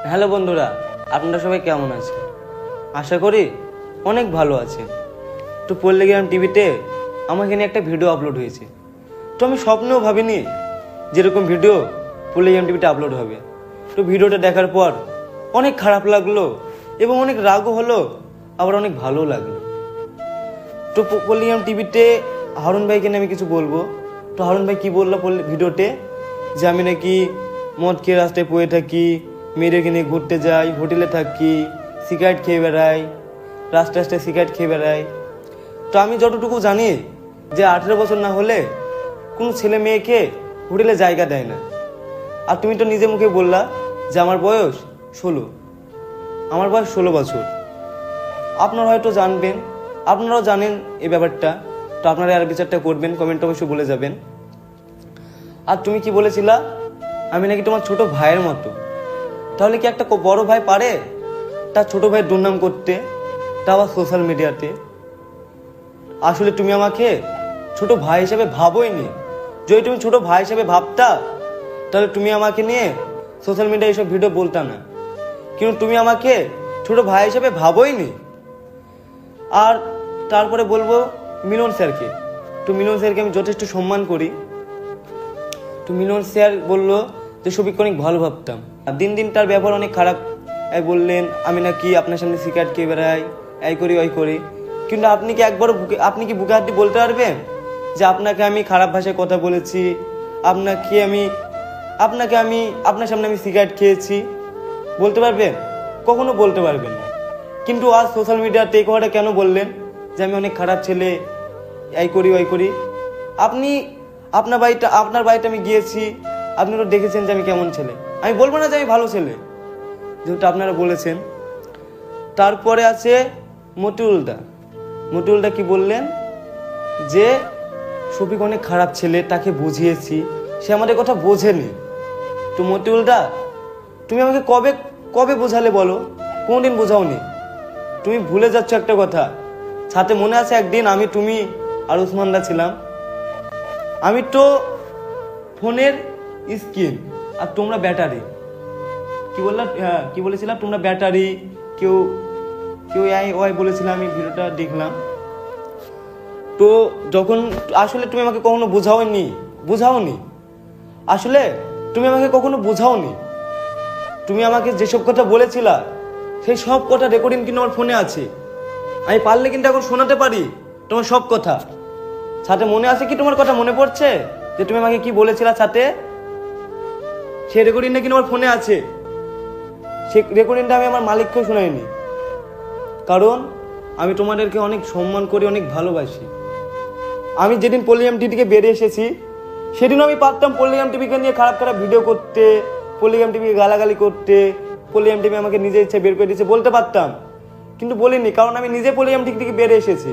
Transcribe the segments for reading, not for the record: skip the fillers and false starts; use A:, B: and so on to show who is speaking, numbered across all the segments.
A: Hello বন্ধুরা, আপনারা সবাই কেমন আছেন? আশা করি অনেক ভালো আছেন। তো পল্লীগ্রাম টিভিতে আমাকে নিয়ে একটা ভিডিও আপলোড হয়েছে। তো আমি স্বপ্নেও ভাবিনি যেরকম ভিডিও পল্লীগ্রাম টিভিতে আপলোড হবে। তো ভিডিওটা দেখার পর অনেক খারাপ লাগলো এবং অনেক রাগও হলো, আবার অনেক ভালোও লাগলো। তো পল্লীগ্রাম টিভিতে হারুন ভাইকে নিয়ে আমি কিছু বলবো। তো হারুন ভাই কী বললো ভিডিওতে, যে আমি নাকি মদ খেয়ে রাস্তায় পড়ে থাকি, মেয়েদেরকে নিয়ে ঘুরতে যাই, হোটেলে থাকি, সিগারেট খেয়ে বেড়াই, রাস্তায় রাস্তায় সিগারেট খেয়ে বেড়াই। তো আমি যতটুকু জানি যে 18 বছর না হলে কোনো ছেলে মেয়েকে হোটেলে জায়গা দেয় না। আর তুমি তো নিজে মুখে বললা যে আমার বয়স 16, আমার বয়স 16 বছর। আপনারা হয়তো জানবেন, আপনারাও জানেন এই ব্যাপারটা। তো আপনারা আর বিচারটা করবেন, কমেন্টে অবশ্যই বলে যাবেন। আর তুমি কি বলেছিলা আমি নাকি তোমার ছোট ভাইয়ের মতো। তাহলে কি একটা বড় ভাই পারে তার ছোট ভাইয়ের দুর্নাম করতে, তা আবার সোশ্যাল মিডিয়াতে? আসলে তুমি আমাকে ছোট ভাই হিসেবে ভাবোইনি। যদি তুমি ছোট ভাই হিসেবে ভাবতা তাহলে তুমি আমাকে নিয়ে সোশ্যাল মিডিয়ায় এইসব ভিডিও বলতা না। কিন্তু তুমি আমাকে ছোট ভাই হিসেবে ভাবোইনি। আর তারপরে বলবো মিলন স্যারকে। তো মিলন স্যারকে আমি যথেষ্ট সম্মান করি। তো মিলন স্যার বললো যে সবিককে অনেক ভালো ভাবতাম, আর দিন দিন তার ব্যবহার অনেক খারাপ। বললেন আমি নাকি আপনার সামনে সিগারেট খেয়ে বেড়াই, এই করি ওই করি। কিন্তু আপনি কি একবারও আপনি কি বুকে হাত দিয়ে বলতে পারবেন যে আপনাকে আমি খারাপ ভাষায় কথা বলেছি, আপনাকে আমি আপনার সামনে আমি সিগারেট খেয়েছি? বলতে পারবেন? কখনো বলতে পারবেন না। কিন্তু আজ সোশ্যাল মিডিয়াতে এই কথাটা কেন বললেন যে আমি অনেক খারাপ ছেলে, এই করি ওই করি? আপনি আপনার বাড়িতে আমি গিয়েছি, আপনি তো দেখেছেন যে আমি কেমন ছেলে। আমি বলবো না যে আমি ভালো ছেলে, যেহেতু আপনারা বলেছেন। তারপরে আছে মতিউলদা কি বললেন যে শফিক অনেক খারাপ ছেলে, তাকে বুঝিয়েছি, সে আমাদের কথা বোঝেনি। তো মতিউলদা, তুমি আমাকে কবে বোঝালে বলো? কোনদিন বোঝাওনি। তুমি ভুলে যাচ্ছ একটা কথা। সাথে মনে আছে একদিন আমি, তুমি আর উসমানদা ছিলাম। আমি তো ফোনের স্ক্রিন আর তোমরা ব্যাটারি। কি বললাম? হ্যাঁ, কি বলেছিলাম? তোমরা ব্যাটারি, কেউ ওই বলেছিলাম। আমি ভিডিওটা দেখলাম। তো যখন আসলে তুমি আমাকে কখনো বোঝাওনি। আসলে তুমি আমাকে কখনো বোঝাওনি। তুমি আমাকে যেসব কথা বলেছিলা সেই সব কথা রেকর্ডিং কিন্তু আমার ফোনে আছে। আমি পারলে কিন্তু এখন শোনাতে পারি তোমার সব কথা। সাথে মনে আছে কি, তোমার কথা মনে পড়ছে যে তুমি আমাকে কি বলেছিলা সাথে? সেই রেকর্ডিংটা কিন্তু আমার ফোনে আছে। সেই রেকর্ডিংটা আমি আমার মালিককেও শোনাইনি, কারণ আমি তোমাদেরকে অনেক সম্মান করি, অনেক ভালোবাসি। আমি যেদিন পল্লীগ্রাম টিভি থেকে বেরিয়ে এসেছি সেদিনও আমি পারতাম পল্লীগ্রাম টিভিকে নিয়ে খারাপ খারাপ ভিডিও করতে, পল্লীগ্রাম টিভিকে গালাগালি করতে। পল্লীগ্রাম টিভি আমাকে নিজে ইচ্ছে বের করে দিয়েছে, বলতে পারতাম, কিন্তু বলিনি, কারণ আমি নিজে পল্লীগ্রাম টিভি থেকে বেরিয়ে এসেছি।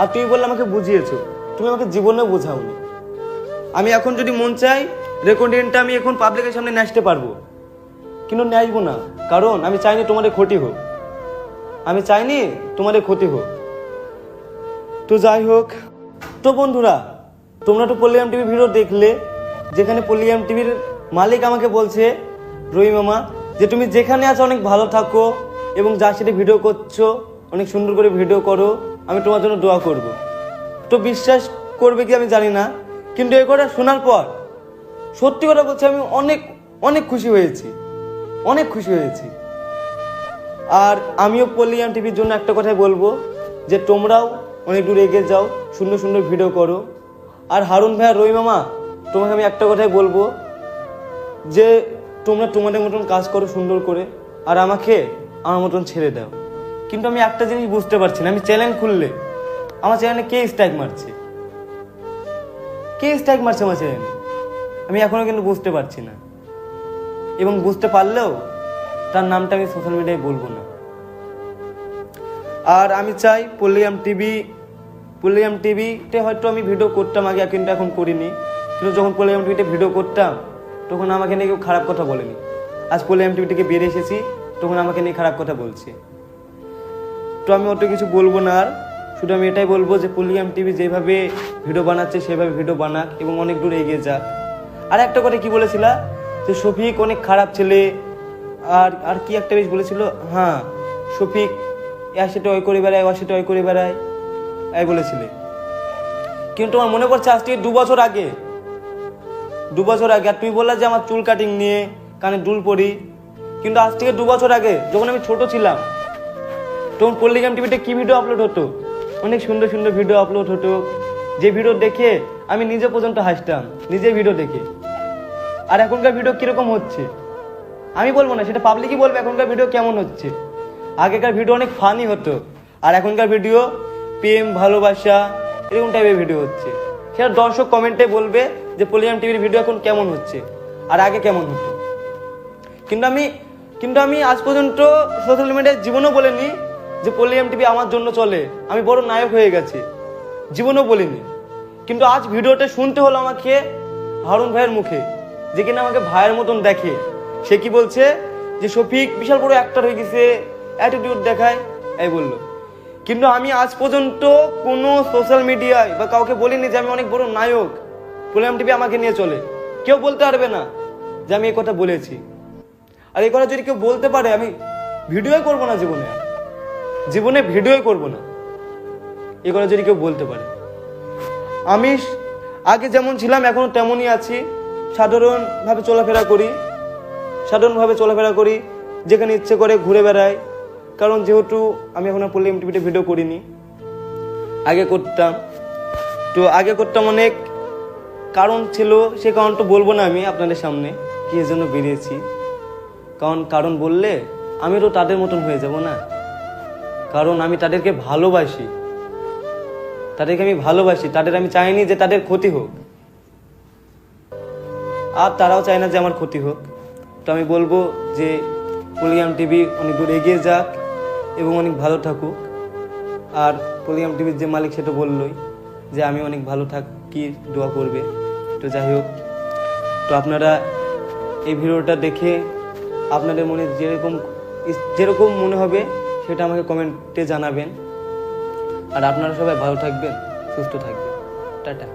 A: আর তুমি বললে আমাকে বুঝিয়েছো, তুমি আমাকে জীবনেও বোঝাওনি। আমি এখন যদি মন চাই রেকর্ডিংটা আমি এখন পাবলিকের সামনে নাচতে পারবো, কিন্তু নাচবো না, কারণ আমি চাইনি তোমাদের ক্ষতি হোক। তো যাই হোক। তো বন্ধুরা, তোমরা তো পল্লীগ্রাম টিভি ভিডিও দেখলে, যেখানে পল্লীগ্রাম টিভির মালিক আমাকে বলছে, রহি মামা, যে তুমি যেখানে আছো অনেক ভালো থাকো এবং যার সাথে ভিডিও করছো অনেক সুন্দর করে ভিডিও করো, আমি তোমার জন্য দোয়া করব। তো বিশ্বাস করবে কি আমি জানি না, কিন্তু এই কথা শোনার পর সত্যি কথা বলছি, আমি অনেক খুশি হয়েছি। আর আমিও পল্লীগ্রাম টিভির জন্য একটা কথাই বলবো, যে তোমরাও অনেক দূর এগিয়ে যাও, সুন্দর সুন্দর ভিডিও করো। আর হারুন ভাই আর রহি মামা, তোমাকে আমি একটা কথাই বলবো, যে তোমরা তোমাদের মতন কাজ করো সুন্দর করে, আর আমাকে আমার মতন ছেড়ে দাও। কিন্তু আমি একটা জিনিস বুঝতে পারছি না, আমি চ্যানেল খুললে আমার চ্যানেলে কে স্ট্রাইক মারছে আমার চ্যানেলে? আমি এখনো কিন্তু বুঝতে পারছি না, এবং বুঝতে পারলেও তার নামটা আমি সোশ্যাল মিডিয়ায় বলবো না। আর আমি চাই পল্লীগ্রাম টিভিতে হয়তো আমি ভিডিও করতাম আগে, কিন্তু এখন করিনি। কিন্তু যখন পল্লীগ্রাম টিভিতে ভিডিও করতাম তখন আমাকে নিয়ে কেউ খারাপ কথা বলেনি। আজ পল্লীগ্রাম টিভি থেকে বেরিয়ে এসেছি, তখন আমাকে নিয়ে খারাপ কথা বলছে। তো আমি অত কিছু বলবো না। আর শুধু আমি এটাই বলবো যে পল্লীগ্রাম টিভি যেভাবে ভিডিও বানাচ্ছে সেভাবে ভিডিও বানাক এবং অনেক দূর এগিয়ে যাক। আর একটা কথা কি বলেছিলা, যে শফিক অনেক খারাপ ছেলে, আর আর কি একটা বেশ বলেছিল, হ্যাঁ শফিক এর সাথে ওই করে বেড়ায়, ওর সাথে ওই করে বেড়ায়, এই বলেছিলে। কিন্তু আমার মনে পড়ছে আজ থেকে 2 বছর আগে, 2 বছর আগে, আর তুমি বললা যে আমার চুল কাটিং নিয়ে, কানে দুল পরি। কিন্তু আজ থেকে 2 বছর আগে যখন আমি ছোট ছিলাম, তখন পল্লিগ্রাম টিভিতে কি ভিডিও আপলোড হতো, অনেক সুন্দর সুন্দর ভিডিও আপলোড হতো, যে ভিডিও দেখে আমি নিজে পর্যন্ত হাসতাম, নিজে ভিডিও দেখে। আর এখনকার ভিডিও কিরকম হচ্ছে আমি বলবো না, সেটা পাবলিকই বলবে এখনকার ভিডিও কেমন হচ্ছে। আগেকার ভিডিও অনেক ফানি হতো, আর এখনকার ভিডিও প্রেম ভালোবাসা এরকম টাইপের ভিডিও হচ্ছে। সেটা দর্শক কমেন্টে বলবে যে পল্লিগ্রাম টিভির ভিডিও এখন কেমন হচ্ছে আর আগে কেমন হতো। কিন্তু আমি আজ পর্যন্ত সোশ্যাল মিডিয়ায় জীবনও বলিনি যে পল্লিগ্রাম টিভি আমার জন্য চলে, আমি বড় নায়ক হয়ে গেছি, জীবনও বলিনি। কিন্তু আজ ভিডিওটা শুনতে হলো আমাকে হারুন ভাইয়ের মুখে, যে কিনা আমাকে ভাইয়ের মতন দেখে। সে কি বলছে যে শফিক বিশাল বড় অ্যাক্টর হয়ে গেছে, অ্যাটিটিউড দেখায়, এই বললো। কিন্তু আমি আজ পর্যন্ত কোনো সোশ্যাল মিডিয়ায় বা কাউকে বলিনি যে আমি অনেক বড় নায়ক, পল্লিগ্রাম টিভি আমাকে নিয়ে চলে। কেউ বলতে পারবে না যে আমি এই কথা বলেছি। আর এই কথা যদি কেউ বলতে পারে, আমি ভিডিওই করবো না, জীবনে ভিডিওই করবো না। এই কথা যদি কেউ বলতে পারে, আমি আগে যেমন ছিলাম এখনো তেমনই আছি, সাধারণভাবে চলাফেরা করি, যেখানে ইচ্ছে করে ঘুরে বেড়াই। কারণ যেহেতু আমি এখন পল্লিগ্রাম টিভিতে ভিডিও করিনি, আগে করতাম অনেক কারণ ছিল, সে কারণটা বলবো না আমি আপনাদের সামনে কি এর জন্য বেরিয়েছি। কারণ বললে আমি তো তাদের মতন হয়ে যাব না। কারণ আমি তাদেরকে ভালোবাসি, তাদের আমি চাইনি যে তাদের ক্ষতি হোক, আর তারাও চায় না যে আমার ক্ষতি হোক। তো আমি বলবো যে পল্লিগ্রাম টিভি অনেক দূর এগিয়ে যাক এবং অনেক ভালো থাকুক। আর পল্লিগ্রাম টিভির যে মালিক সেটা বললোই যে আমি অনেক ভালো থাকি, দোয়া করবে। তো যাই হোক, তো আপনারা এই ভিডিওটা দেখে আপনাদের মনে যেরকম মনে হবে সেটা আমাকে কমেন্টে জানাবেন। আর আপনারা সবাই ভালো থাকবেন, সুস্থ থাকবেন। টাটা।